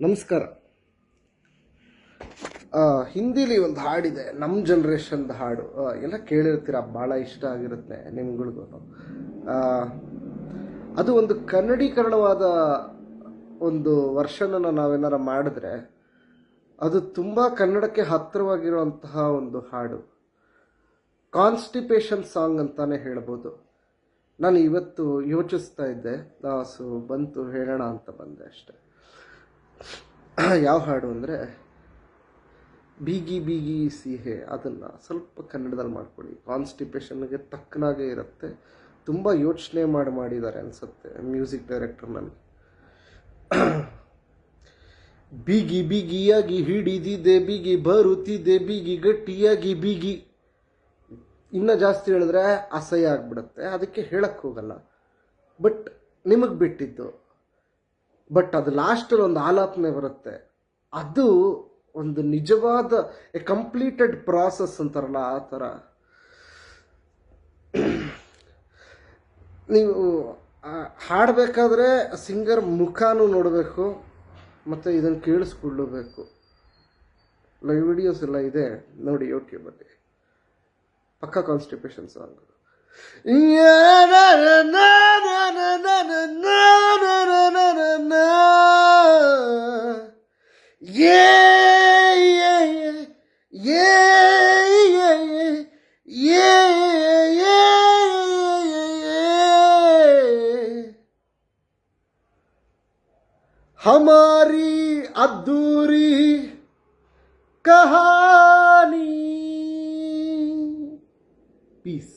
ನಮಸ್ಕಾರ. ಹಿಂದಿಲಿ ಒಂದು ಹಾಡಿದೆ, ನಮ್ಮ ಜನ್ರೇಷನ್ದ ಹಾಡು. ಎಲ್ಲ ಕೇಳಿರ್ತೀರ, ಭಾಳ ಇಷ್ಟ ಆಗಿರುತ್ತೆ ನಿಮ್ಗಳಿಗೂ. ಅದು ಒಂದು ಕನ್ನಡೀಕರಣವಾದ ಒಂದು ವರ್ಷನನ್ನು ನಾವೇನಾರ ಮಾಡಿದ್ರೆ ಅದು ತುಂಬ ಕನ್ನಡಕ್ಕೆ ಹತ್ತಿರವಾಗಿರುವಂತಹ ಒಂದು ಹಾಡು. ಕಾನ್ಸ್ಟಿಪೇಷನ್ ಸಾಂಗ್ ಅಂತಾನೆ ಹೇಳ್ಬೋದು. ನಾನು ಇವತ್ತು ಯೋಚಿಸ್ತಾ ಇದ್ದೆ, ಸೊ ಬಂತು ಹೇಳೋಣ ಅಂತ ಬಂದೆ ಅಷ್ಟೆ. ಯಾವ ಹಾಡು ಅಂದರೆ ಬೀಗಿ ಬೀಗಿ ಸಿಹೆ, ಅದನ್ನು ಸ್ವಲ್ಪ ಕನ್ನಡದಲ್ಲಿ ಮಾಡ್ಕೊಳ್ಳಿ. ಕಾನ್ಸ್ಟಿಪೇಷನ್ಗೆ ತಕ್ಕನಾಗೇ ಇರುತ್ತೆ. ತುಂಬ ಯೋಚನೆ ಮಾಡಿದ್ದಾರೆ ಅನಿಸುತ್ತೆ ಮ್ಯೂಸಿಕ್ ಡೈರೆಕ್ಟರ್. ನನಗೆ ಬೀಗಿ ಬೀಗಿಯಾಗಿ ಹಿಡಿದಿದೆ, ಬೀಗಿ ಬರುತ್ತಿದೆ, ಬೀಗಿ ಗಟ್ಟಿಯಾಗಿ ಬೀಗಿ. ಇನ್ನೂ ಜಾಸ್ತಿ ಹೇಳಿದ್ರೆ ಅಸಹ್ಯ ಆಗ್ಬಿಡುತ್ತೆ, ಅದಕ್ಕೆ ಹೇಳಕ್ಕೆ ಹೋಗಲ್ಲ. ಬಟ್ ನಿಮಗೆ ಬಿಟ್ಟಿದ್ದು. ಬಟ್ ಅದು ಲಾಸ್ಟಲ್ಲಿ ಒಂದು ಆಲಾಪನೆ ಬರುತ್ತೆ, ಅದು ಒಂದು ನಿಜವಾದ ಎ ಕಂಪ್ಲೀಟೆಡ್ ಪ್ರಾಸೆಸ್ ಅಂತಾರಲ್ಲ ಆ ಥರ. ನೀವು ಹಾಡಬೇಕಾದ್ರೆ ಸಿಂಗರ್ ಮುಖನೂ ನೋಡಬೇಕು ಮತ್ತು ಇದನ್ನು ಕೇಳಿಸ್ಕೊಳ್ಳಬೇಕು. ಲೈವ್ ವಿಡಿಯೋಸ್ ಎಲ್ಲ ಇದೆ ನೋಡಿ ಯೂಟ್ಯೂಬಲ್ಲಿ. ಪಕ್ಕಾ ಕಾನ್ಸ್ಟಿಪೇಷನ್ ಸಾಂಗ್. हमारी अधूरी कहानी. पीस.